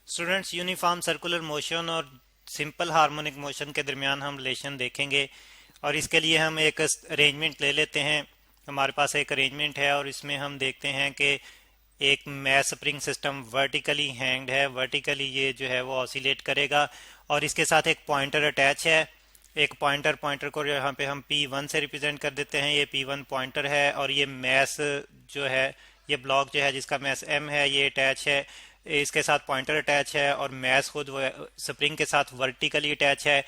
Students, uniform circular motion और simple harmonic motion के दरमियान हम रिलेशन देखेंगे। और इसके लिए हम एक अरेंजमेंट ले लेते हैं। हमारे पास एक अरेंजमेंट है और इसमें हम देखते हैं कि एक mass spring system vertically hanged है। वर्टिकली ये जो है वो ऑसिलेट करेगा और इसके साथ एक पॉइंटर अटैच है। एक पॉइंटर को यहाँ पे हम P1 से रिप्रेजेंट कर देते हैं। ये P1 पॉइंटर है और ये मैस जो है, ये ब्लॉक जो है जिसका मैस M है, ये अटैच है। इसके साथ पॉइंटर अटैच है और मैस खुद स्प्रिंग के साथ वर्टिकली अटैच है।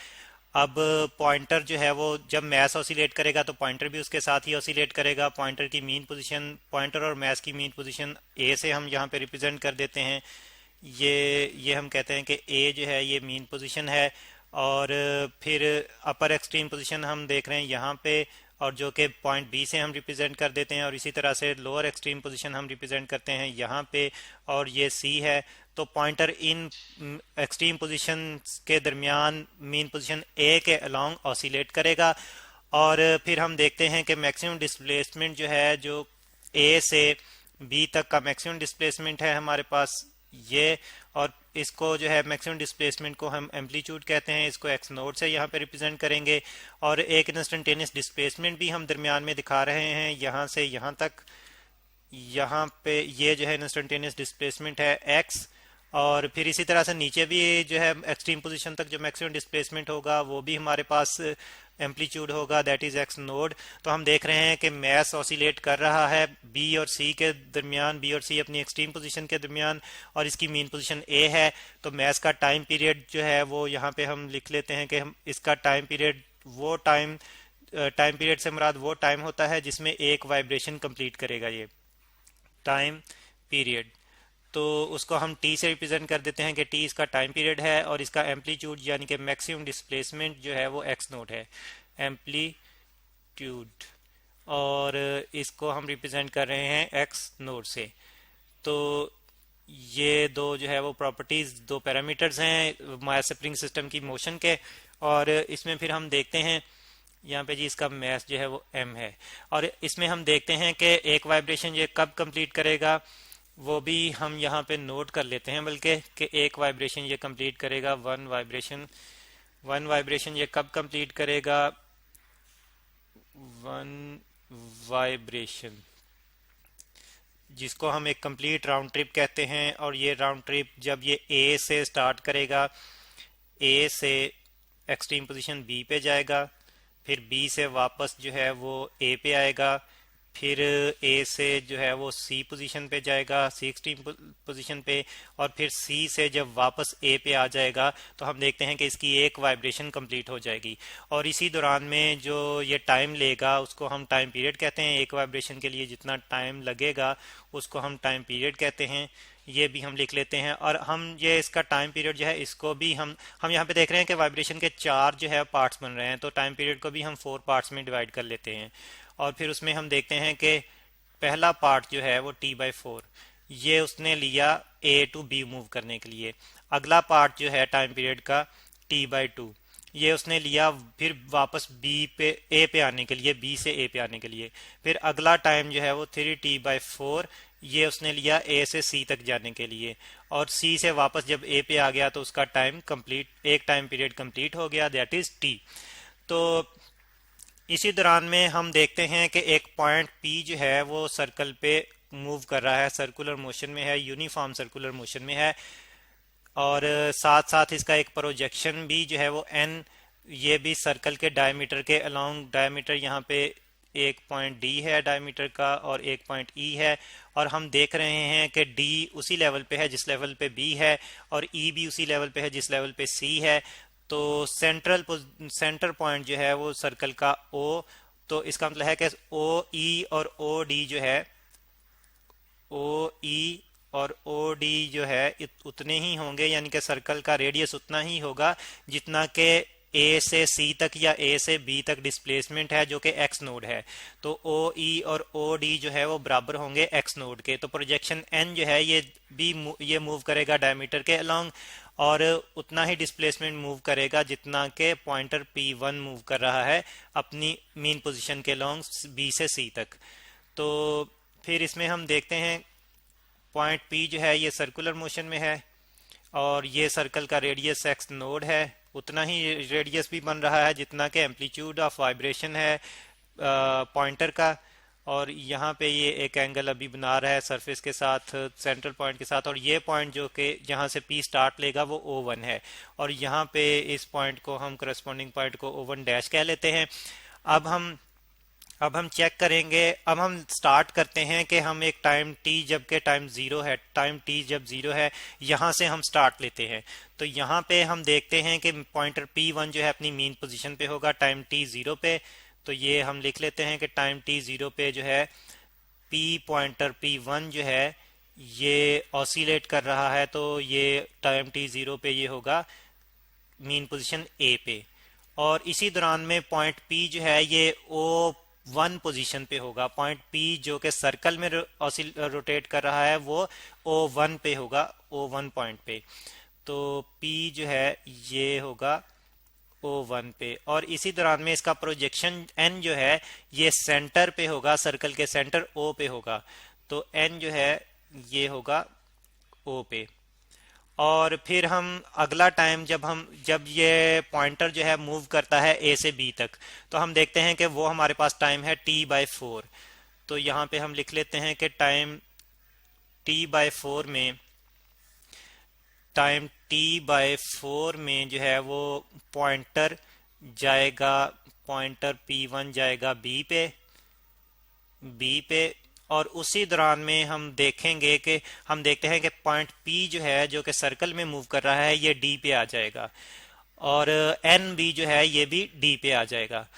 अब पॉइंटर जो है वो जब मैस ऑसिलेट करेगा तो पॉइंटर भी उसके साथ ही ऑसिलेट करेगा। पॉइंटर की मीन पोजीशन, पॉइंटर और मैस की मीन पोजीशन ए से हम यहाँ पे रिप्रेजेंट कर देते हैं। ये हम कहते हैं कि ए जो है ये मीन पोजीशन है। और फिर अपर एक्सट्रीम पोजीशन हम देख रहे हैं यहाँ पे, और जो कि पॉइंट बी से हम रिप्रेजेंट कर देते हैं। और इसी तरह से लोअर एक्सट्रीम पोजीशन हम रिप्रेजेंट करते हैं यहाँ पे, और ये सी है। तो पॉइंटर इन एक्सट्रीम पोजीशन के दरमियान मीन पोजीशन ए के अलोंग ऑसिलेट करेगा। और फिर हम देखते हैं कि मैक्सिमम डिस्प्लेसमेंट जो है, जो ए से बी तक का मैक्सिमम डिस्प्लेसमेंट है हमारे पास ये। और इसको जो है मैक्सिमम डिस्प्लेसमेंट को हम एम्पलीट्यूड कहते हैं। इसको एक्स नोड से यहाँ पे रिप्रेजेंट करेंगे। और एक इंस्टेंटेनियस डिस्प्लेसमेंट भी हम दरमियान में दिखा रहे हैं, यहाँ से यहाँ तक। यहाँ पे ये जो है इंस्टेंटेनियस डिस्प्लेसमेंट है एक्स। और फिर इसी तरह से नीचे भी जो है एक्सट्रीम पोजीशन तक जो मैक्सिमम डिस्प्लेसमेंट होगा वो भी हमारे पास एम्पलीट्यूड होगा, दैट इज एक्स नोड। तो हम देख रहे हैं कि मैस ऑसिलेट कर रहा है बी और सी के दरमियान, बी और सी अपनी एक्सट्रीम पोजीशन के दरमियान, और इसकी मीन पोजीशन ए है। तो मैस का टाइम पीरियड जो है वो यहाँ पे हम लिख लेते हैं कि हम इसका टाइम पीरियड, वो टाइम पीरियड से मुराद वो टाइम होता है जिसमें एक वाइब्रेशन कंप्लीट करेगा ये टाइम पीरियड। तो उसको हम टी से रिप्रेजेंट कर देते हैं कि टी इसका टाइम पीरियड है, और इसका एम्पलीट्यूड यानी कि मैक्सिमम डिस्प्लेसमेंट जो है वो एक्स नोट है, एम्पलीट्यूड। और इसको हम रिप्रेजेंट कर रहे हैं एक्स नोट से। तो ये दो जो है वो प्रॉपर्टीज, दो पैरामीटर्स हैं मास स्प्रिंग सिस्टम की मोशन के। और इसमें फिर हम देखते हैं यहाँ पे जी इसका मैस जो है वो m है। और इसमें हम देखते हैं कि एक वाइब्रेशन ये कब कंप्लीट करेगा, वो भी हम यहाँ पे नोट कर लेते हैं, बल्कि कि एक वाइब्रेशन ये कंप्लीट करेगा, वन वाइब्रेशन ये कब कंप्लीट करेगा, वन वाइब्रेशन, जिसको हम एक कंप्लीट राउंड ट्रिप कहते हैं। और ये राउंड ट्रिप जब ये ए से स्टार्ट करेगा, ए से एक्सट्रीम पोजीशन बी पे जाएगा, फिर बी से वापस जो है वो ए पे आएगा, फिर ए से जो है वो सी पोजीशन पे जाएगा, सी एक्सट्रीम पोजीशन पे, और फिर सी से जब वापस ए पे आ जाएगा तो हम देखते हैं कि इसकी एक वाइब्रेशन कंप्लीट हो जाएगी। और इसी दौरान में जो ये टाइम लेगा उसको हम टाइम पीरियड कहते हैं। एक वाइब्रेशन के लिए जितना टाइम लगेगा उसको हम टाइम पीरियड कहते हैं। ये भी हम लिख लेते हैं। और हम ये इसका टाइम पीरियड जो है इसको भी हम यहाँ पे देख रहे हैं कि वाइब्रेशन के चार जो है पार्ट्स बन रहे हैं, तो टाइम पीरियड को भी हम 4 पार्ट्स में डिवाइड कर लेते हैं। और फिर उसमें हम देखते हैं कि पहला पार्ट जो है वो T/4, ये उसने लिया ए टू बी मूव करने के लिए। अगला पार्ट जो है टाइम पीरियड का T/2, ये उसने लिया फिर वापस बी पे ए पे आने के लिए, बी से ए पे आने के लिए। फिर अगला टाइम जो है वो 3T/4, ये उसने लिया ए से सी तक जाने के लिए। और सी से वापस जब ए पे आ गया तो उसका टाइम कंप्लीट, एक टाइम पीरियड कंप्लीट हो गया, दैट इज टी। तो इसी दौरान में हम देखते हैं कि एक पॉइंट पी जो है वो सर्कल पे मूव कर रहा है, सर्कुलर मोशन में है, यूनिफॉर्म सर्कुलर मोशन में है। और साथ साथ इसका एक प्रोजेक्शन भी जो है वो एन, ये भी सर्कल के डायमीटर के अलोंग, डायमीटर यहाँ पे एक पॉइंट डी है डायमीटर का और एक पॉइंट ई है। और हम देख रहे हैं कि डी उसी लेवल पे है जिस लेवल पे बी है, और ई भी उसी लेवल पे है जिस लेवल पे सी है। तो सेंटर पॉइंट जो है वो सर्कल का ओ, तो इसका मतलब है कि ओ ई और ओ डी जो है, ओ ई और ओ डी जो है उतने ही होंगे, यानी कि सर्कल का रेडियस उतना ही होगा जितना कि ए से सी तक या ए से बी तक डिस्प्लेसमेंट है, जो कि एक्स नोड है। तो ओ ई और ओ डी जो है वो बराबर होंगे एक्स नोड के। तो प्रोजेक्शन एन जो है ये भी ये मूव करेगा डायमीटर के अलोंग, और उतना ही डिस्प्लेसमेंट मूव करेगा जितना के पॉइंटर P1 मूव कर रहा है अपनी मीन पोजीशन के अलोंग बी से सी तक। तो फिर इसमें हम देखते हैं पॉइंट P जो है ये सर्कुलर मोशन में है, और ये सर्कल का रेडियस एक्स नोड है, उतना ही रेडियस भी बन रहा है जितना कि एम्पलीट्यूड ऑफ वाइब्रेशन है पॉइंटर का। और यहाँ पे ये एक एंगल अभी बना रहा है सरफेस के साथ, सेंट्रल पॉइंट के साथ, और ये पॉइंट जो कि जहाँ से पी स्टार्ट लेगा वो O1 है, और यहाँ पे इस पॉइंट को हम करस्पॉन्डिंग पॉइंट को O1 डैश कह लेते हैं। अब हम चेक करेंगे, अब हम स्टार्ट करते हैं कि हम एक टाइम टी जबकि टाइम ज़ीरो है, टाइम टी जब ज़ीरो है, यहाँ से हम स्टार्ट लेते हैं। तो यहाँ पे हम देखते हैं कि पॉइंटर P1 जो है अपनी मीन पोजीशन पे होगा टाइम टी ज़ीरो पे। तो ये हम लिख लेते हैं कि टाइम टी ज़ीरो पे जो है पॉइंटर P1 जो है ये ऑसिलेट कर रहा है, तो ये टाइम टी ज़ीरो पे ये होगा मीन पोजीशन ए पे। और इसी दौरान में पॉइंट पी जो है ये O1 पोजीशन पे होगा। पॉइंट पी जो कि सर्कल में रोटेट कर रहा है वो O1 पे होगा, O1 पॉइंट पे। तो पी जो है ये होगा O1 पे, और इसी दौरान में इसका प्रोजेक्शन N जो है ये सेंटर पे होगा, सर्कल के सेंटर O पे होगा। तो N जो है ये होगा O पे। और फिर हम अगला टाइम जब ये पॉइंटर जो है मूव करता है ए से बी तक, तो हम देखते हैं कि वो हमारे पास टाइम है T/4। तो यहाँ पे हम लिख लेते हैं कि टाइम T/4 में जो है वो पॉइंटर जाएगा, पॉइंटर P1 जाएगा बी पे, और उसी दौरान में हम देखते हैं कि पॉइंट P जो है जो कि सर्कल में मूव कर रहा है ये D पे आ जाएगा, और NB जो है ये भी D पे आ जाएगा।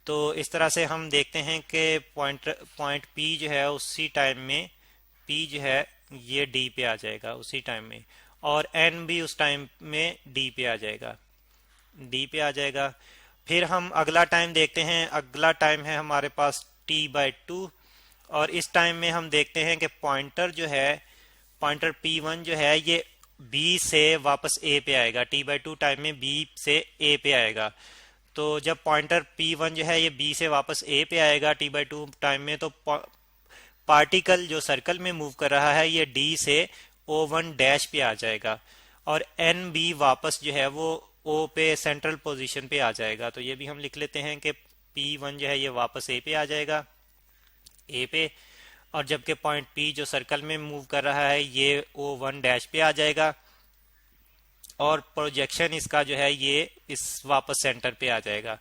तो इस तरह से हम देखते हैं कि पॉइंट P जो है उसी टाइम में P जो है ये D पे आ जाएगा उसी टाइम में, और N भी उस टाइम में D पे आ जाएगा। फिर हम अगला टाइम देखते हैं, अगला टाइम है हमारे पास T/2, और इस टाइम में हम देखते हैं कि पॉइंटर P1 जो है ये B से वापस A पे आएगा। T/2 टाइम में B से A पे आएगा। तो जब पॉइंटर P1 जो है ये B से वापस A पे आएगा T/2 टाइम में, तो पार्टिकल जो सर्कल में मूव कर रहा है ये D से O1 डैश पे आ जाएगा, और NB वापस जो है वो O पे सेंट्रल पोजीशन पे आ जाएगा। तो ये भी हम लिख लेते हैं कि P1 जो है ये वापस A पे आ जाएगा, A पे, और जबकि पॉइंट P जो सर्कल में मूव कर रहा है ये O1 डैश पे आ जाएगा, और प्रोजेक्शन इसका जो है ये इस वापस सेंटर पे आ जाएगा।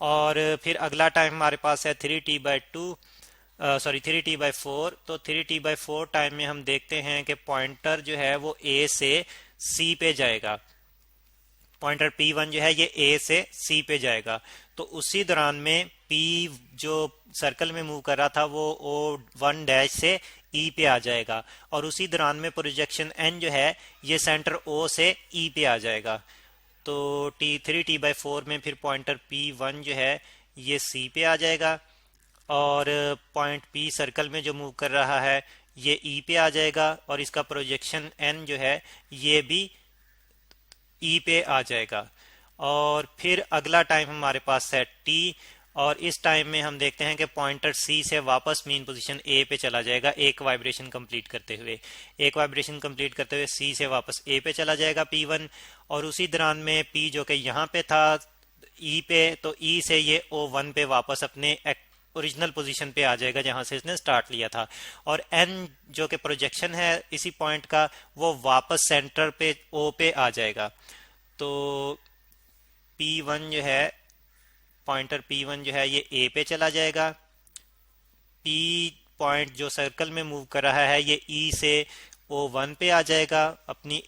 और फिर अगला टाइम हमारे पास है 3T/4। तो 3T/4 टाइम में हम देखते हैं कि पॉइंटर जो है वो A से C पे जाएगा, पॉइंटर P1 जो है ये A से C पे जाएगा। तो उसी दौरान में P जो सर्कल में मूव कर रहा था वो O1 डैश से E पे आ जाएगा, और उसी दौरान में प्रोजेक्शन N जो है ये सेंटर O से E पे आ जाएगा। तो 3T/4 में फिर पॉइंटर P1 जो है ये C पे आ जाएगा, और पॉइंट P सर्कल में जो मूव कर रहा है ये E पे आ जाएगा, और इसका प्रोजेक्शन N जो है ये भी E पे आ जाएगा। और फिर अगला टाइम हमारे पास है T, और इस टाइम में हम देखते हैं कि पॉइंटर C से वापस मीन पोजीशन A पे चला जाएगा एक वाइब्रेशन कंप्लीट करते हुए C से वापस A पे चला जाएगा P1, और उसी दौरान में P जो कि यहाँ पे था E पे, तो E से ये O1 पे वापस अपने ओरिजिनल पोजीशन पे आ जाएगा जहां से इसने स्टार्ट लिया था, और N जो कि प्रोजेक्शन है इसी पॉइंट का वो वापस सेंटर पे O पे आ जाएगा। तो P1 जो है पॉइंटर P1 जो है ये A पे चला जाएगा, P पॉइंट जो सर्कल में मूव कर रहा है ये E से O1 पे आ जाएगा अपनी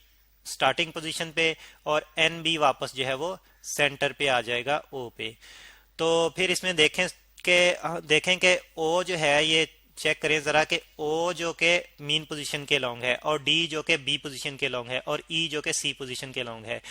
स्टार्टिंग पोजीशन पे, और NB वापस जो है वो सेंटर पे आ जाएगा O पे। तो फिर इसमें देखें कि O जो है ये चेक करें जरा कि O जो के मीन पोजीशन के लॉन्ग है, और D जो के B पोजीशन के लॉन्ग है, और E जो के C पोजीशन के लॉन्ग है।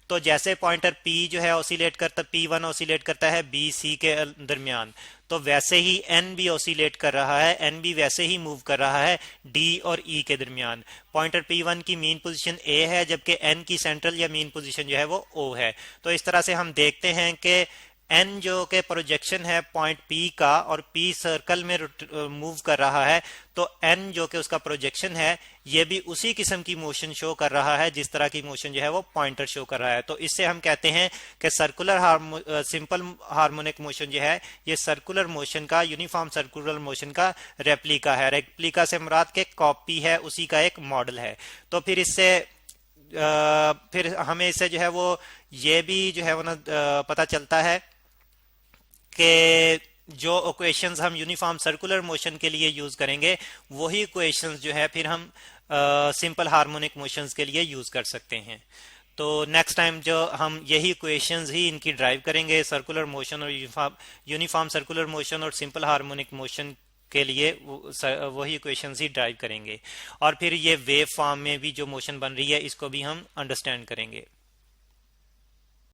तो जैसे पॉइंटर P जो है P1 ऑसिलेट करता है B C के दरमियान, तो वैसे ही N भी ऑसिलेट कर रहा है, N भी वैसे ही मूव कर रहा है D और E के दरमियान। पॉइंटर P1 की मीन पोजीशन A है, जबकि N की सेंट्रल या मीन पोजीशन जो है वो O है। तो इस तरह से हम देखते हैं कि एन जो के प्रोजेक्शन है पॉइंट पी का और पी सर्कल में मूव कर रहा है, तो एन जो कि उसका प्रोजेक्शन है ये भी उसी किस्म की मोशन शो कर रहा है जिस तरह की मोशन जो है वो पॉइंटर शो कर रहा है। तो इससे हम कहते हैं कि सिंपल हार्मोनिक मोशन जो है ये सर्कुलर मोशन का, यूनिफॉर्म सर्कुलर मोशन का रेप्लिका है। रेप्लिका से मुराद के कॉपी है, उसी का एक मॉडल है। तो फिर इससे फिर हमें इससे जो है वो ये भी जो है वो ना पता चलता है कि जो इक्वेशंस हम यूनिफॉर्म सर्कुलर मोशन के लिए यूज करेंगे वही इक्वेशंस जो है फिर हम सिंपल हार्मोनिक मोशंस के लिए यूज कर सकते हैं। तो नेक्स्ट टाइम जो हम यही इक्वेशंस ही इनकी ड्राइव करेंगे, सर्कुलर मोशन और यूनिफॉर्म सर्कुलर मोशन और सिंपल हार्मोनिक मोशन के लिए वही इक्वेशंस ही ड्राइव करेंगे। और फिर ये वेव फॉर्म में भी जो मोशन बन रही है इसको भी हम अंडरस्टैंड करेंगे।